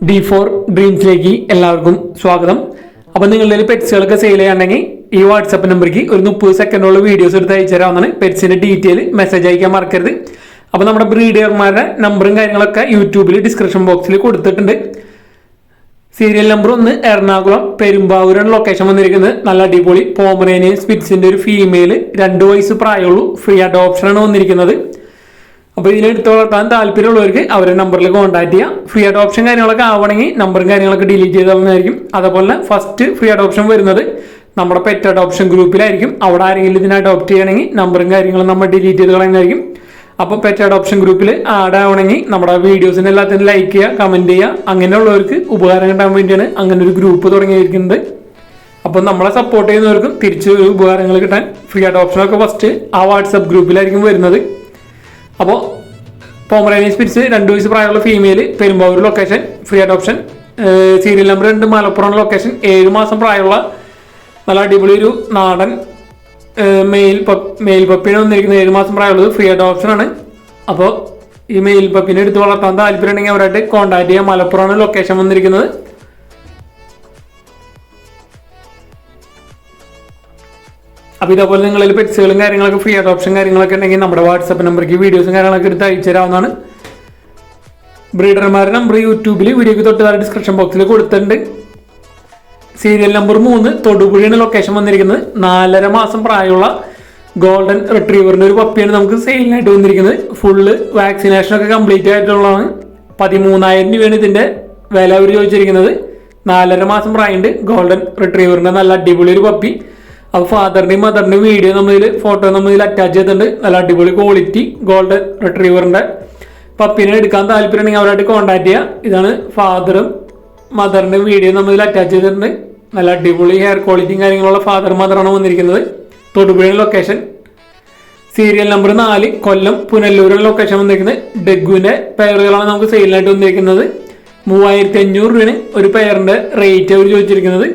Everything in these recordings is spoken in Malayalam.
D4 ഡ്രീംസിലേക്ക് എല്ലാവർക്കും സ്വാഗതം. അപ്പോൾ നിങ്ങളുടെ പെറ്റ്സുകളൊക്കെ സെയിൽ ചെയ്യാണെങ്കിൽ ഈ വാട്സപ്പ് നമ്പറിലേക്ക് ഒരു 30 സെക്കൻഡോളം വീഡിയോസ് എടുത്ത് അയച്ചു തരാവുന്നതാണ്. പെറ്റ്സിന്റെ ഡീറ്റെയിൽ മെസ്സേജ് അയക്കാൻ മറക്കരുത്. അപ്പോൾ നമ്മുടെ ബ്രീഡർമാരുടെ നമ്പറും കാര്യങ്ങളൊക്കെ യൂട്യൂബിൽ ഡിസ്ക്രിപ്ഷൻ ബോക്സിൽ കൊടുത്തിട്ടുണ്ട്. സീരിയൽ നമ്പർ 1 എറണാകുളം പെരുമ്പാവൂരാണ് ലൊക്കേഷൻ വന്നിരിക്കുന്നത്. നല്ല അടിപൊളി പോമറേനിയൻ സ്പിറ്റ്സിന്റെ ഒരു ഫീമെയിൽ 2 വയസ്സ് പ്രായമുള്ളൂ. ഫ്രീ അഡോപ്ഷനാണ് വന്നിരിക്കുന്നത്. അപ്പോൾ ഇതിനെടുത്ത് വളർത്താൻ താല്പര്യമുള്ളവർക്ക് അവരുടെ നമ്പറിൽ കോൺടാക്ട് ചെയ്യാം. ഫ്രീ അഡോപ്ഷൻ കാര്യങ്ങളൊക്കെ ആവണമെങ്കിൽ നമ്പറും കാര്യങ്ങളൊക്കെ ഡിലീറ്റ് ചെയ്തായിരിക്കും. അതേപോലെ ഫസ്റ്റ് ഫ്രീ അഡോപ്ഷൻ വരുന്നത് നമ്മുടെ പെറ്റ് അഡോപ്ഷൻ ഗ്രൂപ്പിലായിരിക്കും. അവിടെ ആരെങ്കിലും ഇതിനെ അഡോപ്റ്റ് ചെയ്യണമെങ്കിൽ നമ്പറും കാര്യങ്ങളും നമ്മൾ ഡിലീറ്റ് ചെയ്ത് കളയുന്നതായിരിക്കും. അപ്പോൾ പെറ്റ് അഡോപ്ഷൻ ഗ്രൂപ്പിൽ ആഡ് ആവണമെങ്കിൽ നമ്മുടെ വീഡിയോസിന് എല്ലാത്തിനും ലൈക്ക് ചെയ്യുക, കമൻറ്റ് ചെയ്യുക. അങ്ങനെയുള്ളവർക്ക് ഉപകാരം കിട്ടാൻ വേണ്ടിയാണ് അങ്ങനെ ഒരു ഗ്രൂപ്പ് തുടങ്ങിയിരിക്കുന്നത്. അപ്പോൾ നമ്മളെ സപ്പോർട്ട് ചെയ്യുന്നവർക്കും തിരിച്ച് ഉപകാരങ്ങൾ കിട്ടാൻ ഫ്രീ അഡോപ്ഷനൊക്കെ ഫസ്റ്റ് ആ വാട്സപ്പ് ഗ്രൂപ്പിലായിരിക്കും വരുന്നത്. അപ്പോൾ പോമറേനിയൻ സ്പിറ്റ്സ് 2 വയസ്സ് പ്രായമുള്ള female Perumbavoor location free adoption. Serial number 2 Malappuram location. 7 മാസം പ്രായമുള്ള നല്ല അടിപൊളി ഒരു നാടൻ മെയിൽ പപ്പിയാണ് വന്നിരിക്കുന്നത്. 7 മാസം പ്രായമുള്ളത് ഫ്രീ അഡോപ്ഷൻ ആണ്. അപ്പോൾ ഈ മെയിൽ പപ്പിനെ എടുത്ത് വളർത്താൻ താല്പര്യം ഉണ്ടെങ്കിൽ അവരായിട്ട് കോൺടാക്ട് ചെയ്യാം. മലപ്പുറമാണ് ലൊക്കേഷൻ വന്നിരിക്കുന്നത്. അപ്പോൾ ഇതേപോലെ നിങ്ങളിൽ പെറ്റ്സുകളും കാര്യങ്ങളൊക്കെ ഫ്രീ അഡോപ്ഷൻ കാര്യങ്ങളൊക്കെ ഉണ്ടെങ്കിൽ നമ്മുടെ വാട്സപ്പ് നമ്പർക്ക് വീഡിയോസും കാര്യങ്ങളൊക്കെ എടുത്ത് അയച്ചു തരാവുന്നതാണ്. ബ്രീഡർമാരുടെ നമ്പർ യൂട്യൂബിൽ വീഡിയോക്ക് തൊട്ട് ഡിസ്ക്രിപ്ഷൻ ബോക്സിൽ കൊടുത്തിട്ടുണ്ട്. സീരിയൽ നമ്പർ 3 തൊടുപുഴയാണ് ലൊക്കേഷൻ വന്നിരിക്കുന്നത്. 4.5 മാസം പ്രായമുള്ള ഗോൾഡൻ റിട്രീവറിൻ്റെ ഒരു പപ്പിയാണ് നമുക്ക് സെയിലിനായിട്ട് വന്നിരിക്കുന്നത്. ഫുള്ള് വാക്സിനേഷനൊക്കെ കംപ്ലീറ്റ് ആയിട്ടുള്ളതാണ്. 13,000 രൂപയാണ് ഇതിൻ്റെ വില അവർ ചോദിച്ചിരിക്കുന്നത്. 4.5 മാസം പ്രായമുണ്ട്. ഗോൾഡൻ റിട്രീവറിൻ്റെ നല്ല അടിപൊളി ഒരു പപ്പി. അപ്പോൾ ഫാദറിൻ്റെയും മദറിൻ്റെയും വീഡിയോ ഫോട്ടോ നമ്മളിൽ അറ്റാച്ച് ചെയ്തിട്ടുണ്ട്. നല്ല അടിപൊളി ക്വാളിറ്റി ഗോൾഡൻ റിട്രീവറിൻ്റെ പപ്പിനെ എടുക്കാൻ താല്പര്യമുണ്ടെങ്കിൽ അവരായിട്ട് കോൺടാക്ട് ചെയ്യുക. ഇതാണ് ഫാദറും മദറിൻ്റെ വീഡിയോ നമ്മളിൽ അറ്റാച്ച് ചെയ്തിട്ടുണ്ട്. നല്ല അടിപൊളി ഹെയർ ക്വാളിറ്റിയും കാര്യങ്ങളുള്ള ഫാദർ മദറാണ് വന്നിരിക്കുന്നത്. തൊടുപുഴ ലൊക്കേഷൻ. സീരിയൽ നമ്പർ 4 കൊല്ലം പുനല്ലൂരാണ് ലൊക്കേഷൻ വന്നിരിക്കുന്നത്. ഡെഗുവിൻ്റെ പെയറുകളാണ് നമുക്ക് സെയിലിനായിട്ട് വന്നിരിക്കുന്നത്. 3,500 രൂപയാണ് ഒരു പെയറിൻ്റെ റേറ്റ് അവർ ചോദിച്ചിരിക്കുന്നത്.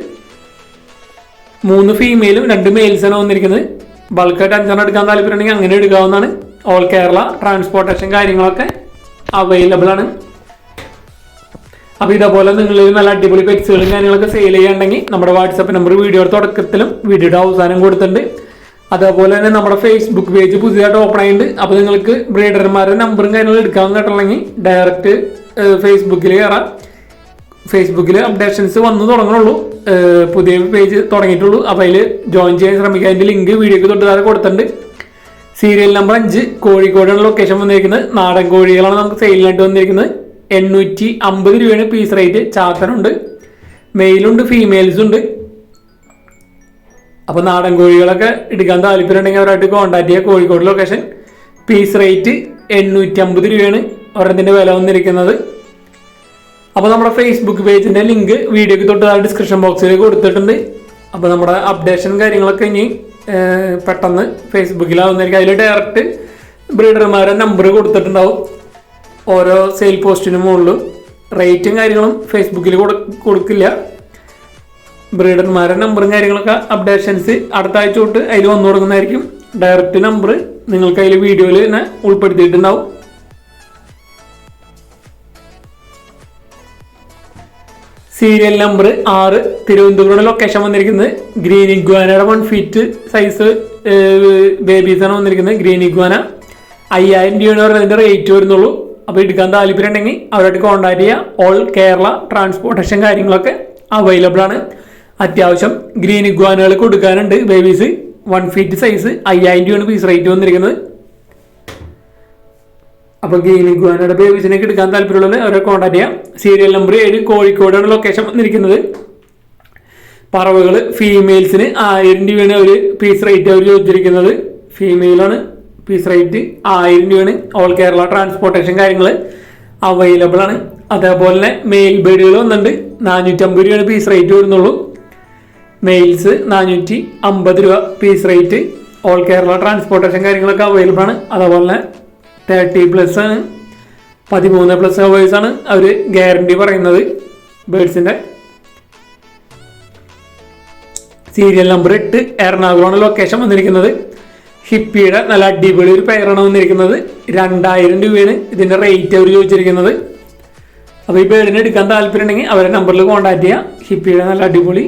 3 ഫീമെയിലും 2 മെയിൽസാണ് വന്നിരിക്കുന്നത്. ബൾക്കായിട്ട് 5 എടുക്കാൻ താല്പര്യമുണ്ടെങ്കിൽ അങ്ങനെ എടുക്കാവുന്നതാണ്. ഓൾ കേരള ട്രാൻസ്പോർട്ടേഷൻ കാര്യങ്ങളൊക്കെ അവൈലബിൾ ആണ്. അപ്പോൾ ഇതേപോലെ നിങ്ങൾ നല്ല അടിപൊളി പെറ്റ്സുകളും കാര്യങ്ങളൊക്കെ സെയിൽ ചെയ്യാണ്ടെങ്കിൽ നമ്മുടെ വാട്സപ്പ് നമ്പർ വീഡിയോയുടെ തുടക്കത്തിലും വീഡിയോയുടെ അവസാനം കൊടുത്തിട്ടുണ്ട്. അതേപോലെ തന്നെ നമ്മുടെ ഫേസ്ബുക്ക് പേജ് പുതിയതായിട്ട് ഓപ്പൺ ആയിട്ടുണ്ട്. അപ്പോൾ നിങ്ങൾക്ക് ബ്രീഡർമാരുടെ നമ്പറും കാര്യങ്ങളും എടുക്കാവുന്നതായിട്ടുണ്ടെങ്കിൽ ഡയറക്റ്റ് ഫേസ്ബുക്കിൽ കയറാം. ഫേസ്ബുക്കിൽ അപ്ഡേഷൻസ് വന്നു തുടങ്ങുന്നുള്ളൂ. പുതിയ പേജ് തുടങ്ങിയിട്ടുള്ളൂ. അപ്പോൾ അതിൽ ജോയിൻ ചെയ്യാൻ ശ്രമിക്കുക. അതിൻ്റെ ലിങ്ക് വീഡിയോക്ക് തൊട്ട് കൊടുത്തിട്ടുണ്ട്. സീരിയൽ നമ്പർ 5 കോഴിക്കോടാണ് ലൊക്കേഷൻ വന്നിരിക്കുന്നത്. നാടൻ കോഴികളാണ് നമുക്ക് സെയിലിനായിട്ട് വന്നിരിക്കുന്നത്. 850 രൂപയാണ് പീസ് റേറ്റ്. ചാത്തനുണ്ട്, മെയിലുണ്ട്, ഫീമെയിൽസും ഉണ്ട്. അപ്പോൾ നാടൻ കോഴികളൊക്കെ എടുക്കാൻ താല്പര്യം ഉണ്ടെങ്കിൽ അവരായിട്ട് കോൺടാക്ട് ചെയ്യുക. കോഴിക്കോട് ലൊക്കേഷൻ. പീസ് റേറ്റ് 850 രൂപയാണ് ഒരെണ്ണത്തിൻ്റെ വില വന്നിരിക്കുന്നത്. അപ്പോൾ നമ്മുടെ ഫേസ്ബുക്ക് പേജിൻ്റെ ലിങ്ക് വീഡിയോക്ക് തൊട്ട് ഡിസ്ക്രിപ്ഷൻ ബോക്സിൽ കൊടുത്തിട്ടുണ്ട്. അപ്പോൾ നമ്മുടെ അപ്ഡേഷൻ കാര്യങ്ങളൊക്കെ ഇനി പെട്ടെന്ന് ഫേസ്ബുക്കിലാവുന്നതായിരിക്കും. അതിൽ ഡയറക്റ്റ് ബ്രീഡർമാരുടെ നമ്പർ കൊടുത്തിട്ടുണ്ടാവും. ഓരോ സെയിൽ പോസ്റ്റിന് മുകളിലും റേറ്റും കാര്യങ്ങളും ഫേസ്ബുക്കിൽ കൊടുക്കില്ല. ബ്രീഡർമാരുടെ നമ്പറും കാര്യങ്ങളൊക്കെ അപ്ഡേഷൻസ് അടുത്ത ആഴ്ച തൊട്ട് അതിൽ വന്നു തുടങ്ങുന്നതായിരിക്കും. ഡയറക്റ്റ് നമ്പർ നിങ്ങൾക്ക് അതിൽ വീഡിയോയിൽ തന്നെ ഉൾപ്പെടുത്തിയിട്ടുണ്ടാവും. സീരിയൽ നമ്പർ 6 തിരുവനന്തപുരം ലൊക്കേഷൻ വന്നിരിക്കുന്നത്. ഗ്രീൻ ഇഗ്വാനയുടെ 1 ഫീറ്റ് സൈസ് ബേബീസാണ് വന്നിരിക്കുന്നത്. ഗ്രീൻ ഇഗ്വാന 5,000 രൂപയാണ് പറഞ്ഞതിൻ്റെ റേറ്റ് വരുന്നുള്ളൂ. അപ്പോൾ എടുക്കാൻ താല്പര്യം ഉണ്ടെങ്കിൽ അവരായിട്ട് കോൺടാക്ട് ചെയ്യുക. ഓൾ കേരള ട്രാൻസ്പോർട്ടേഷൻ കാര്യങ്ങളൊക്കെ അവൈലബിൾ ആണ്. അത്യാവശ്യം ഗ്രീൻ ഇഗ്വാനകൾ കൊടുക്കാനുണ്ട്. ബേബീസ് 1 ഫീറ്റ് സൈസ് 5,000 രൂപയാണ് പീസ് റേറ്റ് വന്നിരിക്കുന്നത്. അപ്പോൾ ഗ്രീൻ ഇഗ്വാനയുടെ ബേബീസിനൊക്കെ എടുക്കാൻ താല്പര്യമുള്ളത് അവരെ കോൺടാക്ട് ചെയ്യാം. സീരിയൽ നമ്പർ 7 കോഴിക്കോടാണ് ലൊക്കേഷൻ വന്നിരിക്കുന്നത്. പറവകൾ ഫീമെയിൽസിന് 1000 രൂപയാണ് ഒരു പീസ് റേറ്റ് അവർ ചോദിച്ചിരിക്കുന്നത്. ഫീമെയിലാണ് പീസ് റേറ്റ് 1000 രൂപയാണ്. ഓൾ കേരള ട്രാൻസ്പോർട്ടേഷൻ കാര്യങ്ങൾ അവൈലബിൾ ആണ്. അതേപോലെ തന്നെ മെയിൽ ബേഡുകൾ വന്നിട്ടുണ്ട്. 450 രൂപയാണ് പീസ് റേറ്റ് വരുന്നുള്ളൂ. മെയിൽസ് 450 രൂപ piece rate. All Kerala transportation കാര്യങ്ങളൊക്കെ അവൈലബിൾ ആണ്. അതേപോലെ തന്നെ 30+ ആണ്, 13+ അവേഴ്സ് ആണ് അവർ ഗ്യാരണ്ടി പറയുന്നത് ബേഡ്സിൻ്റെ. സീരിയൽ നമ്പർ 8 എറണാകുളമാണ് ലൊക്കേഷൻ വന്നിരിക്കുന്നത്. ഹിപ്പിയുടെ നല്ല അടിപൊളി ഒരു പെയറാണ് വന്നിരിക്കുന്നത്. 2000 രൂപയാണ് ഇതിൻ്റെ റേറ്റ് അവർ ചോദിച്ചിരിക്കുന്നത്. അപ്പോൾ ഈ ബേഡിനെ എടുക്കാൻ താല്പര്യം ഉണ്ടെങ്കിൽ അവരെ നമ്പറിൽ കോൺടാക്ട് ചെയ്യുക. ഹിപ്പിയുടെ നല്ല അടിപൊളി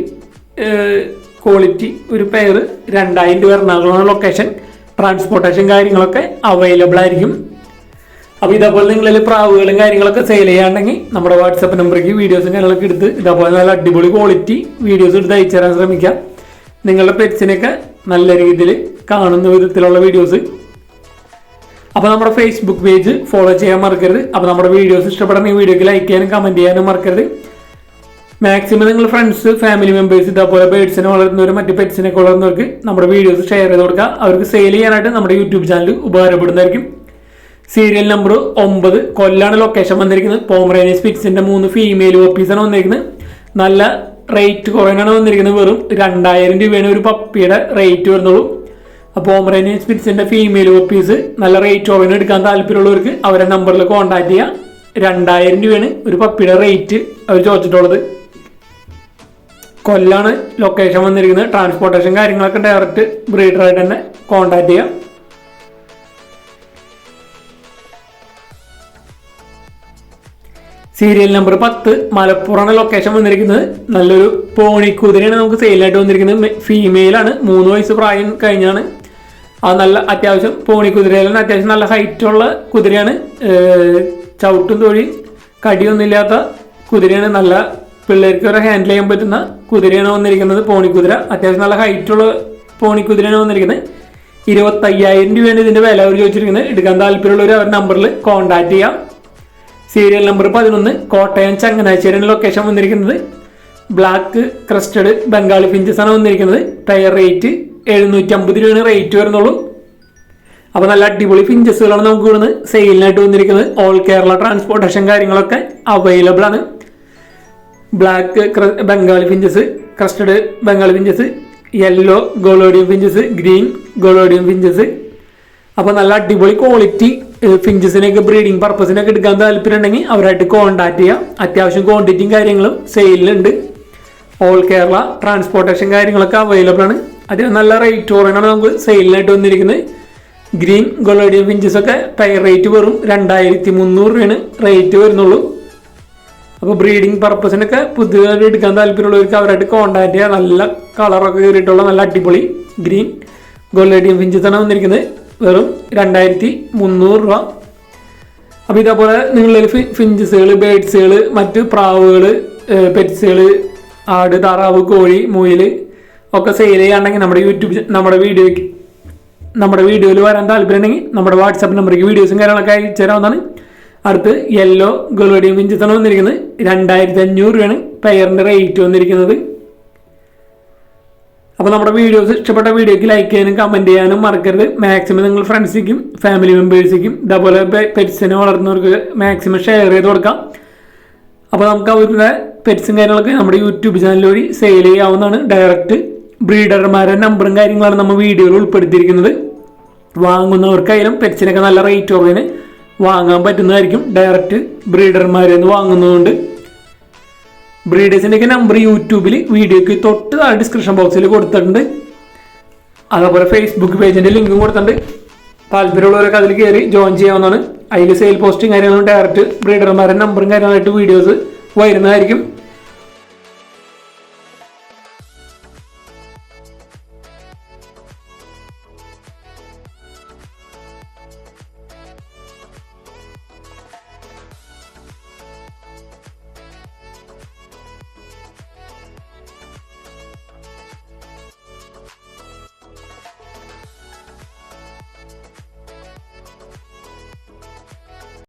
ക്വാളിറ്റി ഒരു പെയർ 2000 രൂപ, എറണാകുളം ലൊക്കേഷൻ, ട്രാൻസ്പോർട്ടേഷൻ കാര്യങ്ങളൊക്കെ അവൈലബിൾ ആയിരിക്കും. അപ്പോൾ ഇതേപോലെ നിങ്ങളിൽ പ്രാവുകളും കാര്യങ്ങളൊക്കെ സെയിൽ ചെയ്യാണ്ടെങ്കിൽ നമ്മുടെ വാട്സപ്പ് നമ്പറിലേക്ക് വീഡിയോസും കാര്യങ്ങളൊക്കെ എടുത്ത് ഇതേപോലെ നല്ല അടിപൊളി ക്വാളിറ്റി വീഡിയോസ് എടുത്ത് അയച്ചു തരാൻ ശ്രമിക്കാം. നിങ്ങളുടെ പെറ്റ്സിനെയൊക്കെ നല്ല രീതിയിൽ കാണുന്ന വിധത്തിലുള്ള വീഡിയോസ്. അപ്പോൾ നമ്മുടെ ഫേസ്ബുക്ക് പേജ് ഫോളോ ചെയ്യാൻ മറക്കരുത്. അപ്പോൾ നമ്മുടെ വീഡിയോസ് ഇഷ്ടപ്പെടുന്ന ഈ വീഡിയോക്ക് ലൈക്ക് ചെയ്യാനും കമൻറ്റ് ചെയ്യാനും മറക്കരുത്. മാക്സിമം നിങ്ങൾ ഫ്രണ്ട്സ്, ഫാമിലി മെമ്പേഴ്സ്, ഇതേപോലെ ബേഡ്സിനെ വളർത്തുന്നവർ, മറ്റ് പെറ്റ്സിനെ വളർത്തുന്നവർക്ക് നമ്മുടെ വീഡിയോസ് ഷെയർ ചെയ്ത് കൊടുക്കുക. അവർക്ക് സെയിൽ ചെയ്യാനായിട്ട് നമ്മുടെ യൂട്യൂബ് ചാനൽ ഉപകാരപ്പെടുന്നതായിരിക്കും. സീരിയൽ നമ്പർ 9 കൊല്ലാണ് ലൊക്കേഷൻ വന്നിരിക്കുന്നത്. പോമറേനിയൻ സ്പിറ്റ്സിന്റെ 3 ഫീമെയിൽ ഓപ്പീസാണ് വന്നിരിക്കുന്നത്. നല്ല റേറ്റ് കുറവാണ് വന്നിരിക്കുന്നത്. വെറും 2000 രൂപയാണ് ഒരു പപ്പിയുടെ റേറ്റ് വരുന്നുള്ളൂ. അപ്പോൾ പോമറേനിയൻ സ്പിറ്റ്സിന്റെ ഫീമെയിൽ ഓപ്പീസ് നല്ല റേറ്റ് കുറവിന് എടുക്കാൻ താല്പര്യമുള്ളവർക്ക് അവരെ നമ്പറിൽ കോൺടാക്ട് ചെയ്യാം. 2000 രൂപയാണ് ഒരു പപ്പിയുടെ റേറ്റ് അവർ ചോദിച്ചിട്ടുള്ളത്. കൊല്ലാണ് ലൊക്കേഷൻ വന്നിരിക്കുന്നത്. ട്രാൻസ്പോർട്ടേഷൻ കാര്യങ്ങളൊക്കെ ഡയറക്റ്റ് ബ്രീഡറായിട്ട് തന്നെ കോൺടാക്ട് ചെയ്യാം. സീരിയൽ നമ്പർ 10 മലപ്പുറമാണ് ലൊക്കേഷൻ വന്നിരിക്കുന്നത്. നല്ലൊരു പോണിക്കുതിരയാണ് നമുക്ക് സെയിലായിട്ട് വന്നിരിക്കുന്നത്. ഫീമെയിലാണ്, 3 വയസ്സ് പ്രായം കഴിഞ്ഞാണ്. അത് നല്ല അത്യാവശ്യം പോണിക്കുതിരയിലാണ്. അത്യാവശ്യം നല്ല ഹൈറ്റുള്ള കുതിരയാണ്. ചവിട്ടും തൊഴി കടിയൊന്നുമില്ലാത്ത കുതിരയാണ്. നല്ല പിള്ളേർക്ക് വരെ ഹാൻഡിൽ ചെയ്യാൻ പറ്റുന്ന കുതിരയാണ് വന്നിരിക്കുന്നത്. പോണിക്കുതിര അത്യാവശ്യം നല്ല ഹൈറ്റുള്ള പോണിക്കുതിരയാണ് വന്നിരിക്കുന്നത്. 25,000 രൂപയാണ് ഇതിന്റെ വില അവർ ചോദിച്ചിരിക്കുന്നത്. എടുക്കാൻ താല്പര്യമുള്ളവർ അവർ നമ്പറിൽ കോൺടാക്ട് ചെയ്യാം. സീരിയൽ നമ്പർ 11 കോട്ടയം ചങ്ങനാശ്ശേരിയാണ് ലൊക്കേഷൻ വന്നിരിക്കുന്നത്. ബ്ലാക്ക് ക്രസ്റ്റഡ് ബംഗാളി ഫിഞ്ചസ് ആണ് വന്നിരിക്കുന്നത്. പെയർ റേറ്റ് 750 രൂപയാണ് റേറ്റ് വരുന്നുള്ളൂ. അപ്പോൾ നല്ല അടിപൊളി ഫിഞ്ചസുകളാണ് നമുക്ക് ഇവിടുന്ന് സെയിലിനായിട്ട് വന്നിരിക്കുന്നത്. ഓൾ കേരള ട്രാൻസ്പോർട്ടേഷൻ കാര്യങ്ങളൊക്കെ അവൈലബിൾ ആണ്. Black Bengali finches, crested Bengali finches, yellow Gouldian finches, green Gouldian finches. അപ്പോൾ നല്ല അടിപൊളി ക്വാളിറ്റി ഫിഞ്ചസിനൊക്കെ ബ്രീഡിംഗ് പർപ്പസിനൊക്കെ എടുക്കാൻ താല്പര്യം ഉണ്ടെങ്കിൽ അവരായിട്ട് കോൺടാക്ട് ചെയ്യാം. അത്യാവശ്യം ക്വാണ്ടിറ്റിയും കാര്യങ്ങളും സെയിലുണ്ട്. ഓൾ കേരള ട്രാൻസ്പോർട്ടേഷൻ കാര്യങ്ങളൊക്കെ അവൈലബിൾ ആണ്. അതിന് നല്ല റേറ്റ് കുറവാണ് നമുക്ക് സെയിലിനായിട്ട് വന്നിരിക്കുന്നത്. ഗ്രീൻ ഗോളോഡിയം ഫിഞ്ചസ് ഒക്കെ പെയർ റേറ്റ് വെറും 2300 രൂപയാണ് റേറ്റ് വരുന്നുള്ളൂ. അപ്പോൾ ബ്രീഡിംഗ് പർപ്പസിനൊക്കെ പുതിയതായിട്ട് എടുക്കാൻ താല്പര്യമുള്ളവർക്ക് അവരായിട്ട് കോൺടാക്ട് ചെയ്യുക. നല്ല കളറൊക്കെ കയറിയിട്ടുള്ള നല്ല അടിപൊളി ഗ്രീൻ ഗോളോഡിയം ഫിഞ്ചസ് ആണ് വന്നിരിക്കുന്നത്. വെറും 2300 രൂപ. അപ്പോൾ ഇതേപോലെ നിങ്ങളിൽ ഫിഞ്ചസുകൾ, ബേഡ്സുകൾ, മറ്റ് പ്രാവുകൾ, പെറ്റ്സുകൾ, ആട്, താറാവ്, കോഴി, മുയൽ ഒക്കെ സെയിൽ ചെയ്യാണ്ടെങ്കിൽ നമ്മുടെ വീഡിയോയിൽ വരാൻ താല്പര്യം ഉണ്ടെങ്കിൽ നമ്മുടെ വാട്സാപ്പ് നമ്പറിലേക്ക് വീഡിയോസും കാര്യങ്ങളൊക്കെ അയച്ചു തരാവുന്നതാണ്. അടുത്ത് യെല്ലോ ഗോൾഡിയം ഫിഞ്ചസ് ആണ് വന്നിരിക്കുന്നത്. 2500 രൂപയാണ് പെയറിൻ്റെ റേറ്റ് വന്നിരിക്കുന്നത്. അപ്പോൾ നമ്മുടെ വീഡിയോസ് ഇഷ്ടപ്പെട്ട വീഡിയോക്ക് ലൈക്ക് ചെയ്യാനും കമൻറ്റ് ചെയ്യാനും മറക്കരുത്. മാക്സിമം നിങ്ങൾ ഫ്രണ്ട്സിനും ഫാമിലി മെമ്പേഴ്സിനും ഇതേപോലെ പെറ്റ്സിനെ വളർത്തുന്നവർക്ക് മാക്സിമം ഷെയർ ചെയ്ത് കൊടുക്കാം. അപ്പോൾ നമുക്ക് അവരുടെ പെറ്റ്സും കാര്യങ്ങളൊക്കെ നമ്മുടെ യൂട്യൂബ് ചാനൽ വഴി സെയിൽ ചെയ്യാവുന്നതാണ്. ഡയറക്റ്റ് ബ്രീഡർമാരുടെ നമ്പറും കാര്യങ്ങളാണ് നമ്മൾ വീഡിയോയിൽ ഉൾപ്പെടുത്തിയിരിക്കുന്നത്. വാങ്ങുന്നവർക്കായാലും പെറ്റ്സിനൊക്കെ നല്ല റേറ്റ് കുറവിന് വാങ്ങാൻ പറ്റുന്നതായിരിക്കും. ഡയറക്റ്റ് ബ്രീഡർമാരിൽ നിന്ന് വാങ്ങുന്നതുകൊണ്ട് ബ്രീഡേഴ്സിൻ്റെയൊക്കെ നമ്പർ യൂട്യൂബിൽ വീഡിയോയ്ക്ക് തൊട്ട് താഴെ ഡിസ്ക്രിപ്ഷൻ ബോക്സിൽ കൊടുത്തിട്ടുണ്ട്. അതേപോലെ ഫേസ്ബുക്ക് പേജിൻ്റെ ലിങ്കും കൊടുത്തിട്ടുണ്ട്. താല്പര്യമുള്ളവരൊക്കെ അതിൽ കയറി ജോയിൻ ചെയ്യാവുന്നതാണ്. അതിൽ സെയിൽ പോസ്റ്റും കാര്യങ്ങളും ഡയറക്റ്റ് ബ്രീഡർമാരുടെ നമ്പറും കാര്യങ്ങളായിട്ട് വീഡിയോസ് വരുന്നതായിരിക്കും.